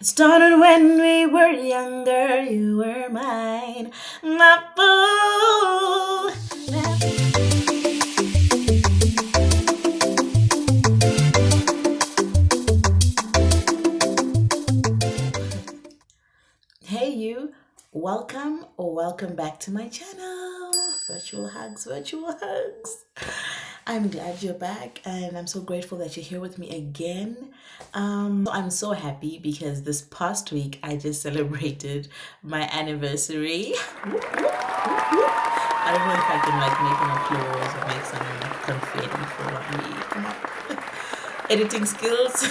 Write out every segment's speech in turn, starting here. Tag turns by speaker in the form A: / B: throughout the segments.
A: It started when we were younger, you were mine, my fool. Hey you, welcome or welcome back to my channel. Virtual hugs, virtual hugs. I'm glad you're back and I'm so grateful that you're here with me again. I'm so happy because this past week I just celebrated my anniversary. I don't know if I can like make an applause or make some confetti for me. Come on. Editing skills.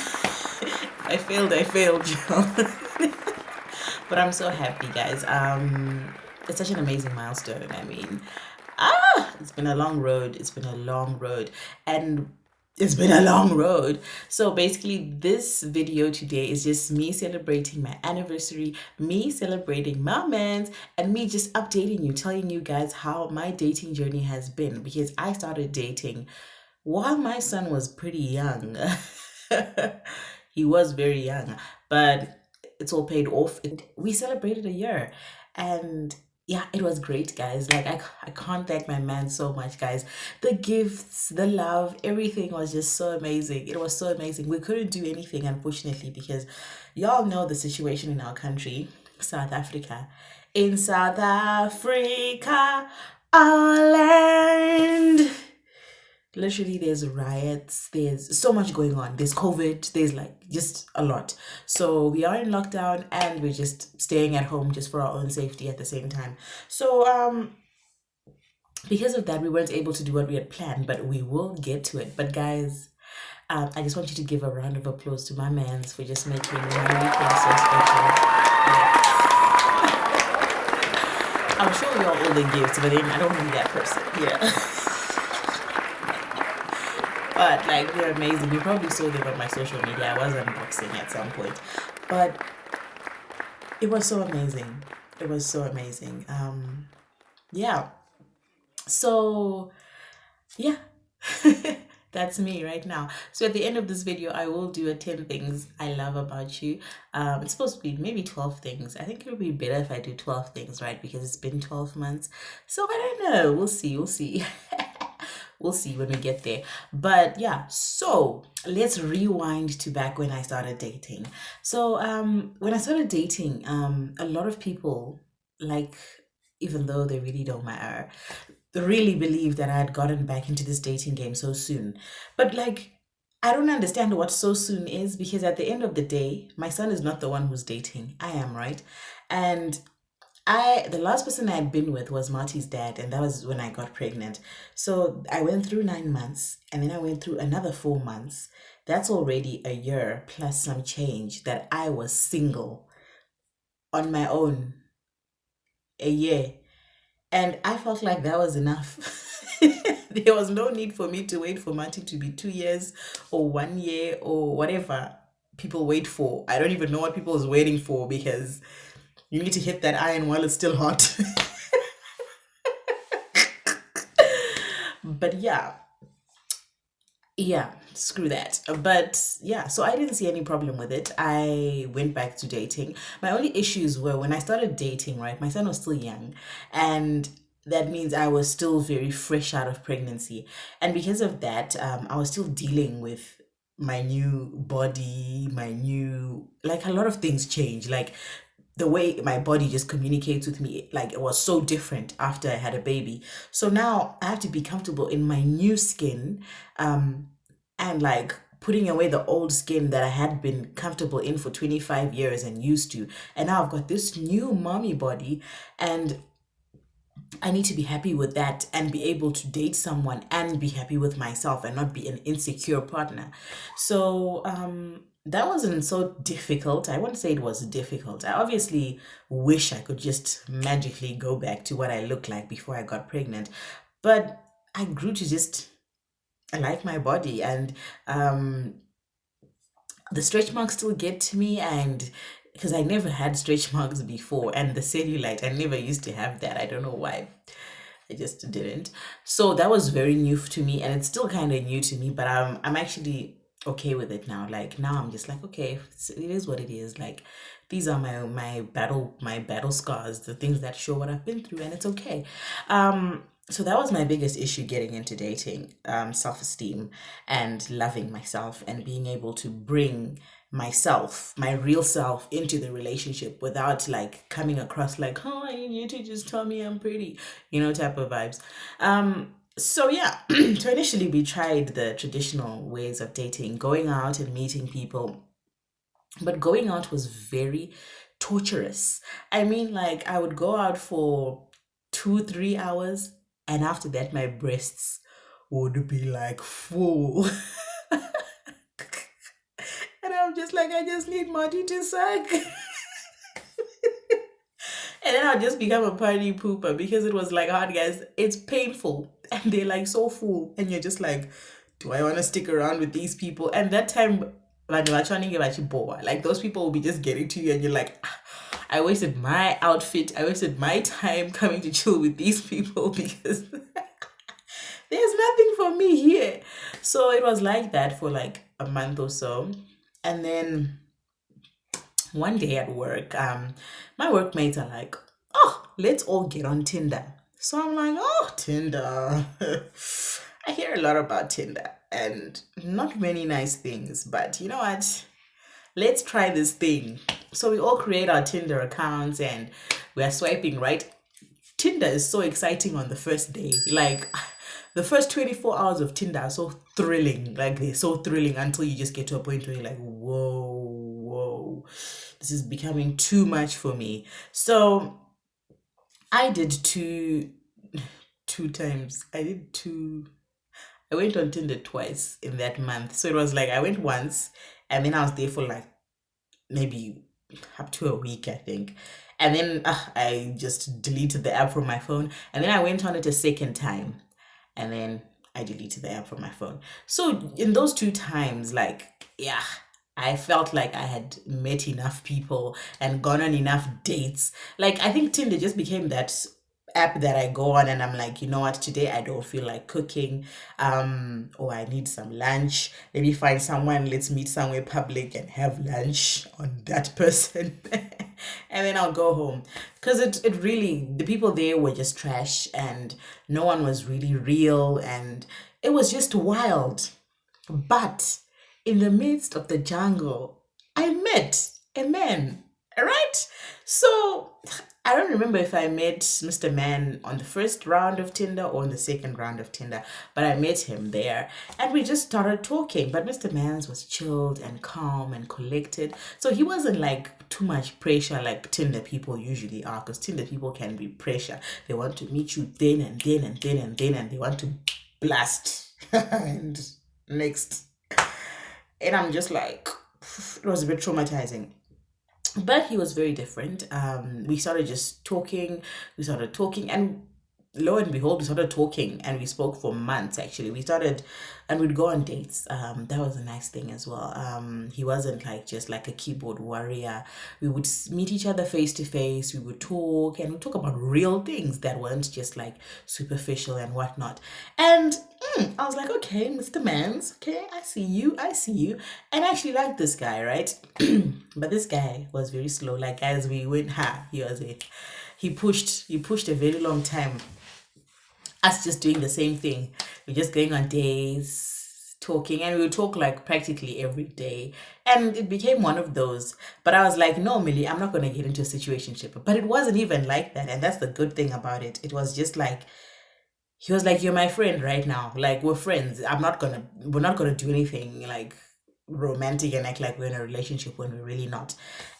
A: I failed, Joe. But I'm so happy, guys. It's such an amazing milestone. I mean, it's been a long road. It's been a long road, and it's been a long road. So basically, this video today is just me celebrating my anniversary, me celebrating my man's, and me just updating you, telling you guys how my dating journey has been because I started dating while my son was pretty young. He was very young, but it's all paid off. We celebrated a year, and yeah, it was great, guys. Like I can't thank my man so much, guys. The gifts, the love, everything was just so amazing. It was so amazing. We couldn't do anything, unfortunately, because y'all know the situation in our country, South Africa. In South Africa, our land. Literally, there's riots, there's so much going on, there's COVID, there's like just a lot. So we are in lockdown and we're just staying at home just for our own safety at the same time. So because of that, we weren't able to do what we had planned, but we will get to it. But guys, I just want you to give a round of applause to my mans for just making my weekend so special. I'm sure we all owe the gifts, but then I don't need that person. Yeah. But like they're amazing. You probably saw them on my social media. I was unboxing at some point. But it was so amazing. It was so amazing. Yeah. So yeah. That's me right now. So at the end of this video, I will do a 10 things I love about you. It's supposed to be maybe 12 things. I think it would be better if I do 12 things, right? Because it's been 12 months. So I don't know. We'll see. We'll see. We'll see when we get there. But yeah, so let's rewind to back when I started dating. So when I started dating, a lot of people, like, even though they really don't matter, really believed that I had gotten back into this dating game so soon. But like, I don't understand what so soon is because at the end of the day, my son is not the one who's dating. I am, right? And the last person I had been with was Marty's dad, and that was when I got pregnant. So I went through 9 months, and then I went through another 4 months. That's already a year plus some change that I was single on my own, a year. And I felt like that was enough. There was no need for me to wait for Marty to be 2 years or 1 year or whatever people wait for. I don't even know what people is waiting for because you need to hit that iron while it's still hot. But yeah, screw that. But yeah, so I didn't see any problem with it. I went back to dating. My only issues were when I started dating, right? My son was still young, and that means I was still very fresh out of pregnancy. And because of that, I was still dealing with my new body, my new, like a lot of things change. Like the way my body just communicates with me, like it was so different after I had a baby. So now I have to be comfortable in my new skin, and like putting away the old skin that I had been comfortable in for 25 years and used to. And now I've got this new mommy body, and I need to be happy with that and be able to date someone and be happy with myself and not be an insecure partner. So that wasn't so difficult. I won't say it was difficult. I obviously wish I could just magically go back to what I looked like before I got pregnant. But I grew to just like my body, and the stretch marks still get to me, and because I never had stretch marks before, and the cellulite, I never used to have that. I don't know why. I just didn't. So that was very new to me, and it's still kind of new to me. But I'm actually okay with it now. Like now I'm just like, okay, it is what it is. Like these are my battle scars, the things that show what I've been through, and it's okay. So that was my biggest issue getting into dating, self-esteem and loving myself and being able to bring myself, my real self, into the relationship without like coming across like, oh, I need you to just tell me I'm pretty, type of vibes. So yeah, so initially we tried the traditional ways of dating, going out and meeting people, but going out was very torturous. I mean, like I would go out for 2, 3 hours, and after that my breasts would be like full. And I'm just like, I just need Marty to suck. And then I'll just become a party pooper because it was like, hard guys, it's painful. And they're like so full. And you're just like, do I want to stick around with these people? And that time, like those people will be just getting to you and you're like, "Ah, I wasted my outfit. I wasted my time coming to chill with these people because there's nothing for me here. So it was like that for like a month or so. And then one day at work, my workmates are like, oh, let's all get on Tinder. So I'm like, oh, Tinder. I hear a lot about Tinder and not many nice things, but you know what? Let's try this thing. So we all create our Tinder accounts and we're swiping, right? Tinder is so exciting on the first day. Like the first 24 hours of Tinder are so thrilling. Like they're so thrilling until you just get to a point where you're like, whoa, whoa, this is becoming too much for me. So I did two times. I went on Tinder twice in that month. So it was like I went once and then I was there for like maybe up to a week, I think. And then I just deleted the app from my phone. And then I went on it a second time. And then I deleted the app from my phone. So in those two times, like, yeah, I felt like I had met enough people and gone on enough dates. Like, I think Tinder just became that app that I go on and I'm like, you know what, today I don't feel like cooking, or I need some lunch. Let me find someone, let's meet somewhere public and have lunch on that person. And then I'll go home. Because it really, the people there were just trash and no one was really real and it was just wild. But in the midst of the jungle, I met a man, right? So I don't remember if I met Mr. Man on the first round of Tinder or on the second round of Tinder, but I met him there and we just started talking. But Mr. Man's was chilled and calm and collected. So he wasn't like too much pressure like Tinder people usually are, because Tinder people can be pressure. They want to meet you then and then and then and then and they want to blast. And next. And I'm just like, it was a bit traumatizing. But he was very different. We started just talking, and lo and behold, we started talking and we spoke for months actually. We started and we'd go on dates. That was a nice thing as well. He wasn't like just like a keyboard warrior. We would meet each other face to face, we would talk and we talk about real things that weren't just like superficial and whatnot. And I was like, okay, Mr. Mans, okay, I see you. And I actually liked this guy, right? But this guy was very slow. Like as we went, he pushed a very long time. Us just doing the same thing. We're just going on days, talking, and we would talk like practically every day. And it became one of those. But I was like, no, Millie, I'm not gonna get into a situationship. But it wasn't even like that, and that's the good thing about it. It was just like he was like, you're my friend right now. Like we're friends. We're not gonna do anything like romantic and act like we're in a relationship when we're really not.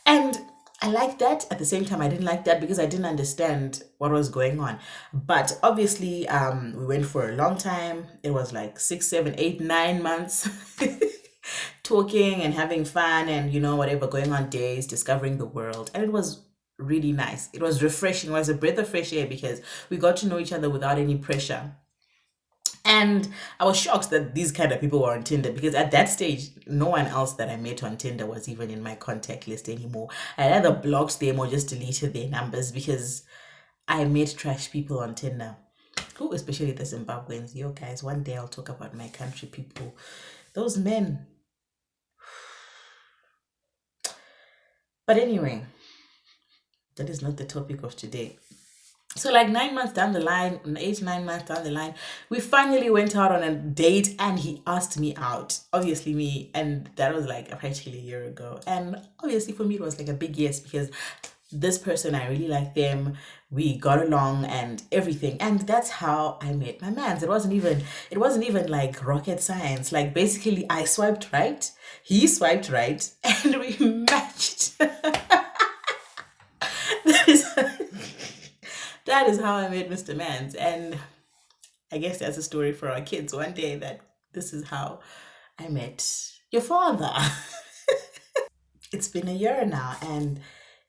A: And I liked that. At the same time, I didn't like that because I didn't understand what was going on. But obviously, we went for a long time. It was like 6, 7, 8, 9 months talking and having fun and whatever, going on days, discovering the world. And it was really nice. It was refreshing. It was a breath of fresh air because we got to know each other without any pressure. And I was shocked that these kind of people were on Tinder because at that stage, no one else that I met on Tinder was even in my contact list anymore. I either blocked them or just deleted their numbers because I met trash people on Tinder. Who, especially the Zimbabweans. Yo, guys, one day I'll talk about my country people. Those men. But anyway, that is not the topic of today. So, like 9 months down the line, 8, 9 months down the line, we finally went out on a date and he asked me out. Obviously, me, and that was like practically a year ago. And obviously, for me, it was like a big yes because this person, I really like them. We got along and everything. And that's how I met my man. It wasn't even like rocket science. Like basically I swiped right, he swiped right, and we matched. that is that is how I met Mr. Mans. And I guess that's a story for our kids one day that this is how I met your father. It's been a year now, and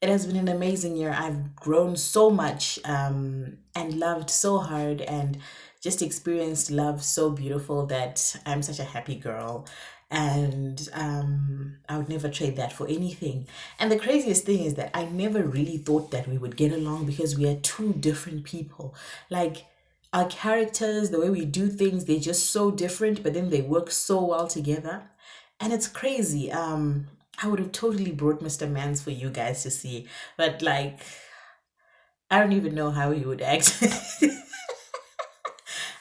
A: it has been an amazing year. I've grown so much, and loved so hard, and just experienced love so beautiful that I'm such a happy girl. And I would never trade that for anything. And the craziest thing is that I never really thought that we would get along because we are two different people. Like, our characters, the way we do things, they're just so different, but then they work so well together. And it's crazy. I would have totally brought Mr. Mans for you guys to see, but like, I don't even know how he would act.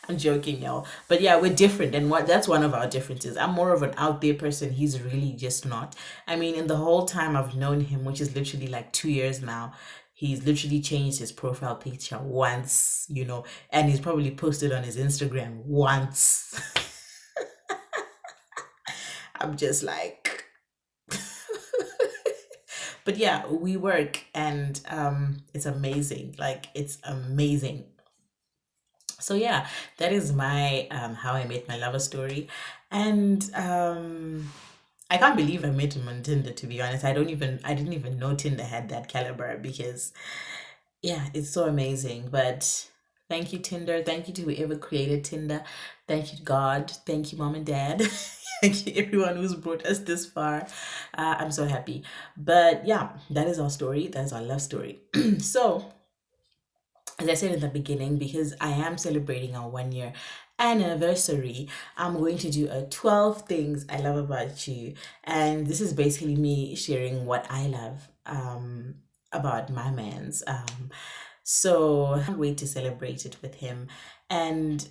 A: I'm joking, y'all. But yeah, we're different, and what that's one of our differences. I'm more of an out there person. He's really just not. I mean, in the whole time I've known him, which is literally like 2 years now, he's literally changed his profile picture once, and he's probably posted on his Instagram once. I'm just like, but yeah, we work, and it's amazing. Like, it's amazing. So yeah, that is my how I met my lover story. And I can't believe I met him on Tinder, to be honest. I didn't even know Tinder had that caliber, because yeah, it's so amazing. But thank you, Tinder. Thank you to whoever created Tinder. Thank you, God. Thank you, mom and dad. Thank you, everyone who's brought us this far. I'm so happy. But yeah, that is our story. That's our love story. So, as I said in the beginning, because I am celebrating our 1 year anniversary, I'm going to do a 12 things I love about you. And this is basically me sharing what I love about my man's. So I can't wait to celebrate it with him and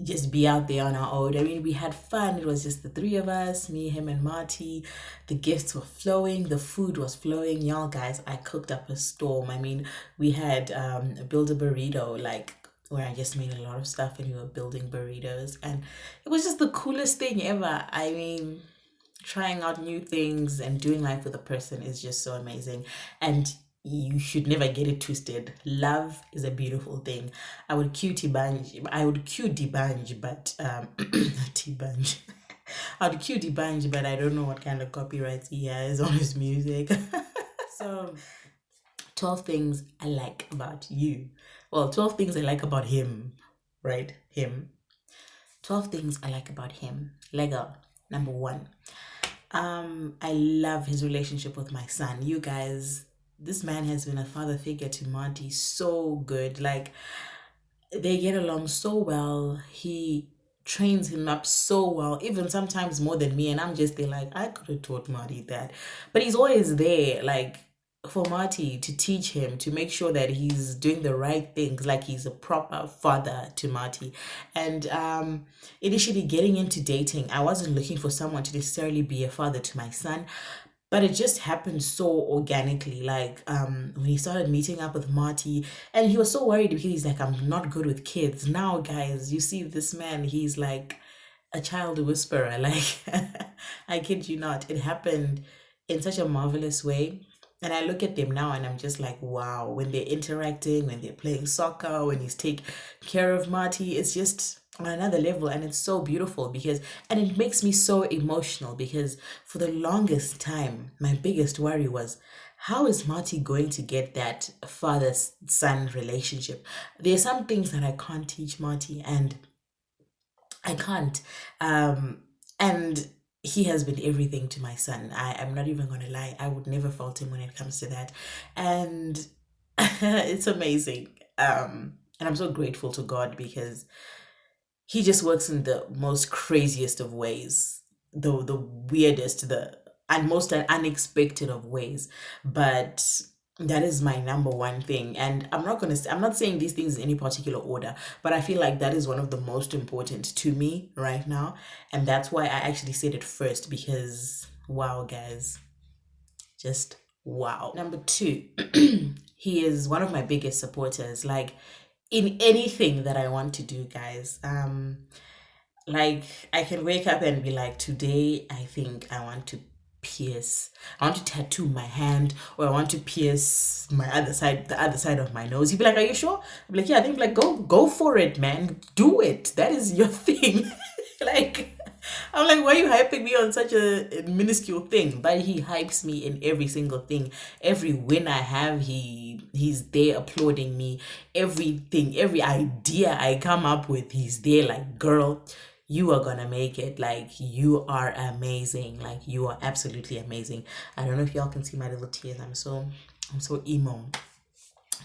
A: just be out there on our own. I mean, we had fun. It was just the three of us, me, him, and Marty. The gifts were flowing, the food was flowing. Y'all, guys, I cooked up a storm. I mean, we had a build a burrito, like where I just made a lot of stuff and we were building burritos. And it was just the coolest thing ever. I mean, trying out new things and doing life with a person is just so amazing. And you should never get it twisted. Love is a beautiful thing. I would cue Dibanj, but not Dibanj. I would cue Dibanj, but I don't know what kind of copyrights he has on his music. So 12 things I like about you. Well, 12 things I like about him, right? Him. 12 things I like about him. Lego. Number one. I love his relationship with my son. You guys, this man has been a father figure to Monty, so good. Like, they get along so well. He trains him up so well, even sometimes more than me. And I'm just there like, I could have taught Marty that. But he's always there, like, for Marty to teach him, to make sure that he's doing the right things, like he's a proper father to Marty. And initially getting into dating, I wasn't looking for someone to necessarily be a father to my son, but it just happened so organically. Like when he started meeting up with Marty, and he was so worried because he's like, I'm not good with kids. Now, guys, you see this man, he's like a child whisperer. Like, I kid you not, it happened in such a marvelous way. And I look at them now and I'm just like, wow, when they're interacting, when they're playing soccer, when he's taking care of Marty, it's just on another level. And it's so beautiful because, and it makes me so emotional because for the longest time, my biggest worry was, how is Marty going to get that father son relationship? There are some things that I can't teach Marty, and I can't. And he has been everything to my son. I'm not even going to lie. I would never fault him when it comes to that. And it's amazing. And I'm so grateful to God because he just works in the most craziest of ways, the weirdest, the and most unexpected of ways. But that is my number one thing. And I'm not saying these things in any particular order, but I feel like that is one of the most important to me right now. And that's why I actually said it first, because wow, guys, just wow. Number two, he is one of my biggest supporters. Like in anything that I want to do, guys. Like I can wake up and be like, today I think I want to tattoo my hand, or I want to pierce the other side of my nose. He'd be like, are you sure? I'm like, yeah. I think like go for it, man. Do it. That is your thing. Like I'm like, why are you hyping me on such a minuscule thing? But he hypes me in every single thing. Every win I have, he's there applauding me. Everything, every idea I come up with, he's there like, girl, you are gonna make it. Like you are amazing. Like you are absolutely amazing. I don't know if y'all can see my little tears. I'm so emo.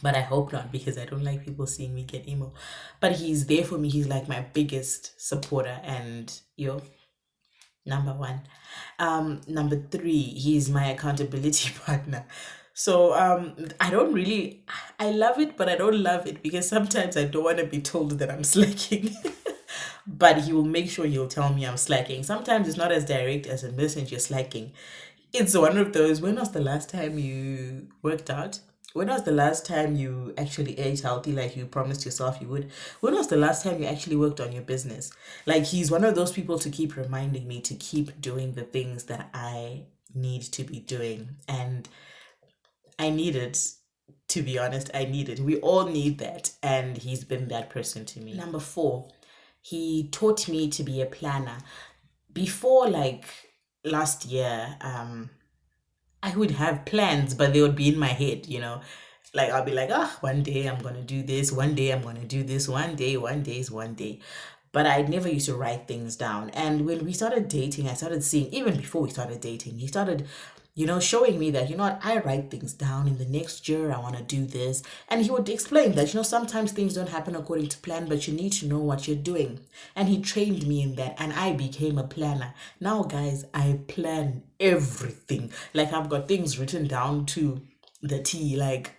A: But I hope not, because I don't like people seeing me get emo. But he's there for me. He's like my biggest supporter, and number one. Number three, he's my accountability partner. So I love it, but I don't love it, because sometimes I don't want to be told that I'm slacking. But he will make sure he'll tell me I'm slacking. Sometimes it's not as direct as a message, you're slacking. It's one of those, when was the last time you worked out? When was the last time you actually ate healthy like you promised yourself you would? When was the last time you actually worked on your business? Like he's one of those people to keep reminding me to keep doing the things that I need to be doing. And I need it. To be honest, I need it. We all need that. And he's been that person to me. Number four, he taught me to be a planner. Before, like last year, I would have plans, but they would be in my head, Like I'll be like, one day I'm gonna do this, one day I'm gonna do this, one day is one day. But I never used to write things down. And when we started dating, I started seeing, even before we started dating, he started, showing me that, what, I write things down. In the next year, I want to do this. And he would explain that, sometimes things don't happen according to plan, but you need to know what you're doing. And he trained me in that, and I became a planner. Now, guys, I plan everything. Like I've got things written down to the T, like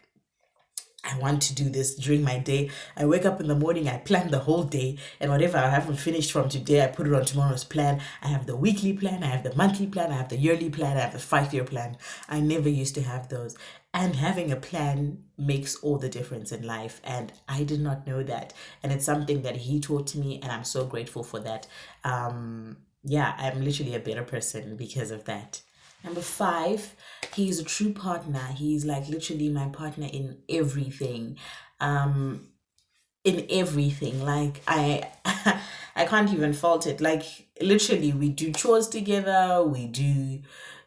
A: I want to do this during my day. I wake up in the morning, I plan the whole day, and whatever I haven't finished from today, I put it on tomorrow's plan. I have the weekly plan, I have the monthly plan, I have the yearly plan, I have the 5-year plan. I never used to have those. And having a plan makes all the difference in life. And I did not know that. And it's something that he taught me, and I'm so grateful for that. Yeah, I'm literally a better person because of that. Number five, he's a true partner. He's like literally my partner in everything. In everything. Like I can't even fault it. Like literally we do chores together, we do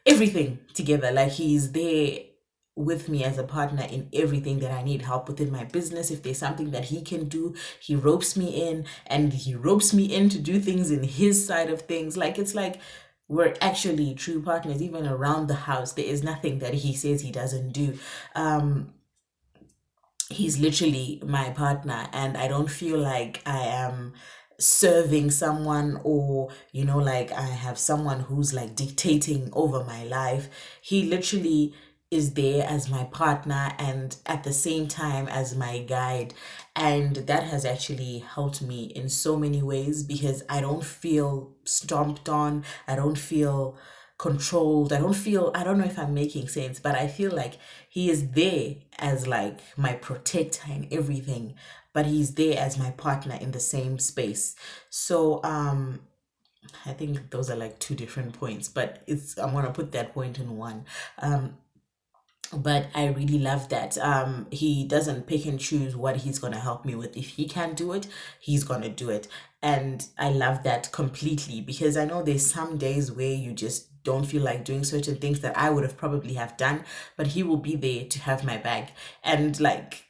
A: everything together. Like he's there with me as a partner in everything that I need help with in my business. If there's something that he can do, he ropes me in, and he ropes me in to do things in his side of things. Like it's like we're actually true partners. Even around the house, there is nothing that he says he doesn't do. He's literally my partner, and I don't feel like I am serving someone, or like I have someone who's like dictating over my life. He literally is there as my partner, and at the same time as my guide. And that has actually helped me in so many ways, because I don't feel stomped on, I don't feel controlled, I don't know if I'm making sense, but I feel like he is there as like my protector and everything, but he's there as my partner in the same space. So I think those are like two different points, but I'm gonna put that point in one. But I really love that he doesn't pick and choose what he's gonna help me with. If he can do it, he's gonna do it. And I love that completely, because I know there's some days where you just don't feel like doing certain things that I would have probably have done, but he will be there to have my back. And like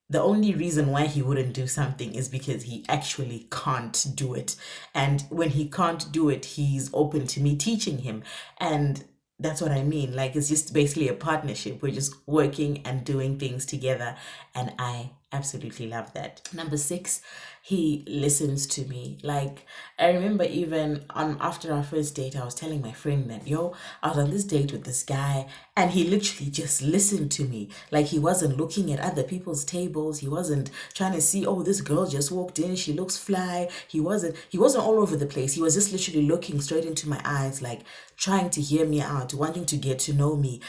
A: the only reason why he wouldn't do something is because he actually can't do it. And when he can't do it, he's open to me teaching him. And that's what I mean. Like it's just basically a partnership. We're just working and doing things together, and I absolutely love that. Number 6, he listens to me. Like, I remember even on after our first date, I was telling my friend that, yo, I was on this date with this guy, and he literally just listened to me. Like, he wasn't looking at other people's tables. He wasn't trying to see, oh, this girl just walked in, she looks fly. He wasn't all over the place. He was just literally looking straight into my eyes, like trying to hear me out, wanting to get to know me,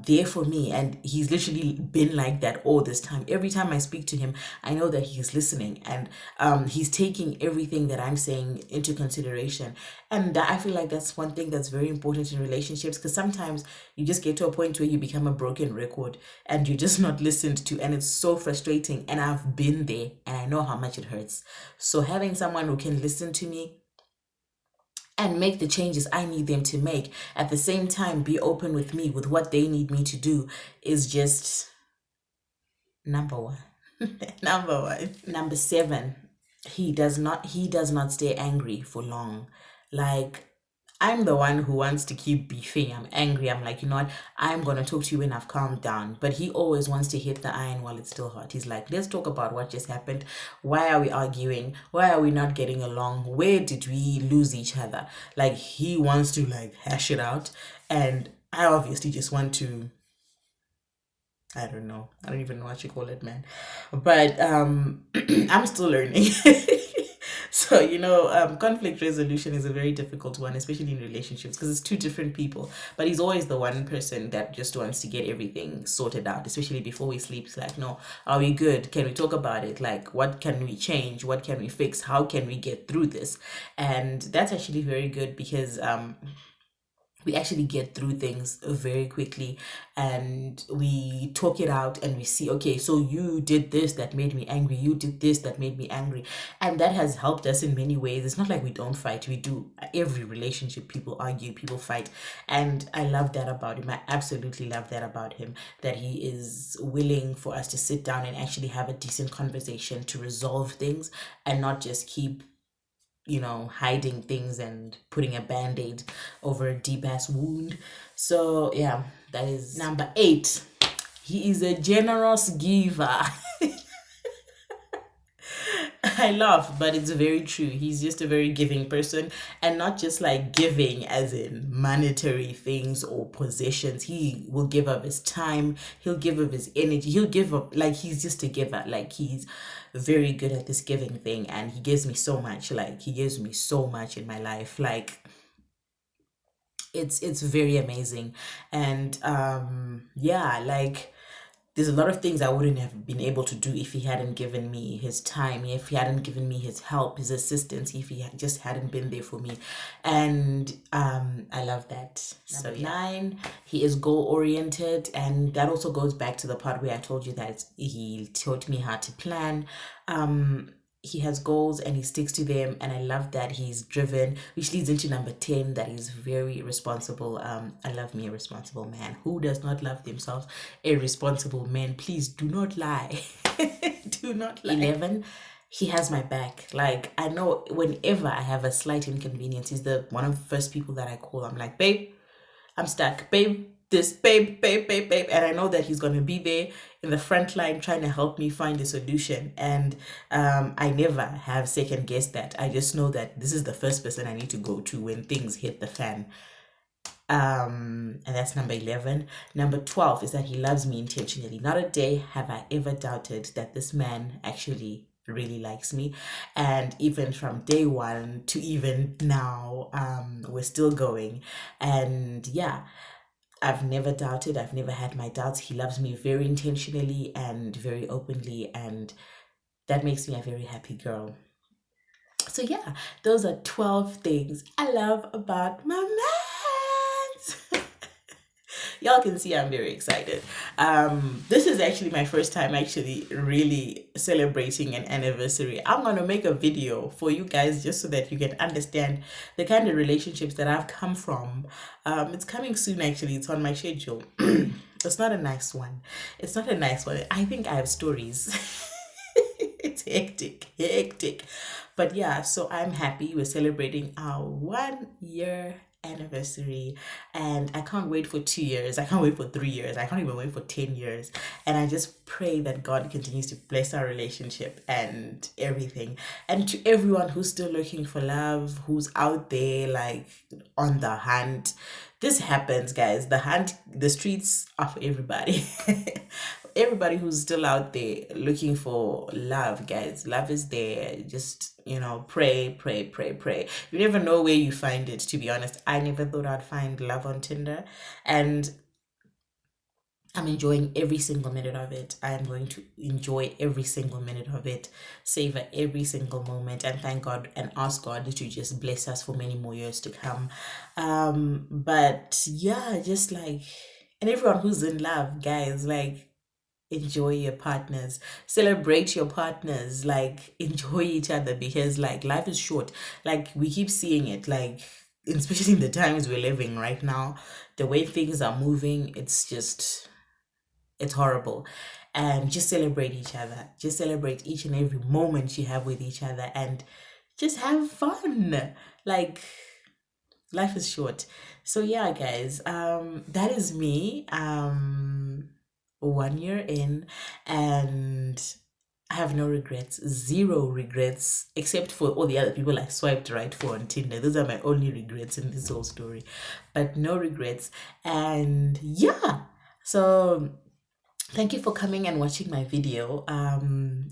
A: there for me. And he's literally been like that all this time. Every time I speak to him, I know that he's listening, and he's taking everything that I'm saying into consideration. And I feel like that's one thing that's very important in relationships, because sometimes you just get to a point where you become a broken record and you're just not listened to, and it's so frustrating. And I've been there, and I know how much it hurts. So having someone who can listen to me and make the changes I need them to make, at the same time be open with me with what they need me to do, is just number one. Number one. Number 7, he does not stay angry for long. Like, I'm the one who wants to keep beefing. I'm angry. I'm like, you know what? I'm going to talk to you when I've calmed down. But he always wants to hit the iron while it's still hot. He's like, let's talk about what just happened. Why are we arguing? Why are we not getting along? Where did we lose each other? Like, he wants to like hash it out. And I obviously just want to, I don't know. I don't even know what you call it, man. But I'm still learning. So, conflict resolution is a very difficult one, especially in relationships, because it's two different people. But he's always the one person that just wants to get everything sorted out, especially before he sleeps. Like, no, are we good? Can we talk about it? Like, what can we change? What can we fix? How can we get through this? And that's actually very good, because we actually get through things very quickly, and we talk it out, and we see, okay, so you did this that made me angry, you did this that made me angry, and that has helped us in many ways. It's not like we don't fight. We do. Every relationship, people argue, people fight, and I love that about him. I absolutely love that about him, that he is willing for us to sit down and actually have a decent conversation to resolve things, and not just keep hiding things and putting a band-aid over a deep ass wound. So yeah, that is number 8. He is a generous giver. I laugh, but it's very true. He's just a very giving person, and not just like giving as in monetary things or possessions. He will give up his time, he'll give up his energy, he'll give up, like, he's just a giver. Like, he's very good at this giving thing, and he gives me so much. Like, he gives me so much in my life. Like, it's very amazing. And yeah, like, there's a lot of things I wouldn't have been able to do if he hadn't given me his time, if he hadn't given me his help, his assistance, if he just hadn't been there for me. And I love that. So yeah. 9, he is goal oriented, and that also goes back to the part where I told you that he taught me how to plan. He has goals and he sticks to them, and I love that he's driven, which leads into number 10, that he's very responsible. I love me a responsible man. Who does not love themselves a responsible man? Please do not lie. Do not lie. 11, he has my back. Like, I know whenever I have a slight inconvenience, he's the one of the first people that I call. I'm like, babe, I'm stuck, babe, this, babe, and I know that he's going to be there in the front line trying to help me find a solution. And I never have second guessed that. I just know that this is the first person I need to go to when things hit the fan. And that's number 11. Number 12 is that he loves me intentionally. Not a day have I ever doubted that this man actually really likes me. And even from day one to even now, we're still going. And yeah, I've never doubted. I've never had my doubts. He loves me very intentionally and very openly, and that makes me a very happy girl. So yeah, those are 12 things I love about my man. Y'all can see I'm very excited. This is actually my first time actually really celebrating an anniversary. I'm going to make a video for you guys just so that you can understand the kind of relationships that I've come from. It's coming soon, actually. It's on my schedule. It's not a nice one. It's not a nice one. I think I have stories. It's hectic. But yeah, so I'm happy we're celebrating our 1 year anniversary, and I can't wait for 2 years. I can't wait for 3 years. I can't even wait for 10 years. And I just pray that God continues to bless our relationship and everything. And to everyone who's still looking for love, who's out there like on the hunt, this happens, guys. The streets are for everybody. Everybody who's still out there looking for love, guys, love is there. Just, pray, pray, pray, pray. You never know where you find it. To be honest, I never thought I'd find love on Tinder, and I'm enjoying every single minute of it. I am going to enjoy every single minute of it, savor every single moment, and thank God and ask God to just bless us for many more years to come. But yeah, just like, and everyone who's in love, guys, like, enjoy your partners, celebrate your partners, like, enjoy each other, because like life is short. Like, we keep seeing it, like, especially in the times we're living right now, the way things are moving, it's horrible. And just celebrate each other, just celebrate each and every moment you have with each other, and just have fun. Like, life is short. So yeah, guys, that is me, 1 year in, and I have no regrets, zero regrets, except for all the other people I swiped right for on Tinder. Those are my only regrets in this whole story, but no regrets. And yeah, so thank you for coming and watching my video.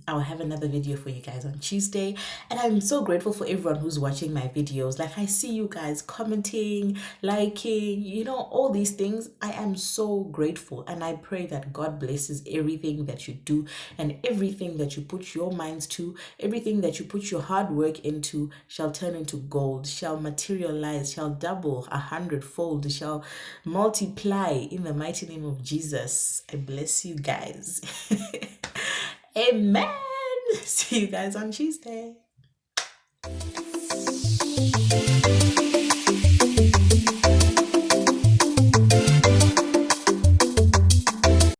A: I'll have another video for you guys on Tuesday, and I'm so grateful for everyone who's watching my videos. Like, I see you guys commenting, liking, all these things. I am so grateful, and I pray that God blesses everything that you do, and everything that you put your minds to, everything that you put your hard work into shall turn into gold, shall materialize, shall double 100-fold, shall multiply in the mighty name of Jesus. I bless you guys. Amen. See you guys on Tuesday.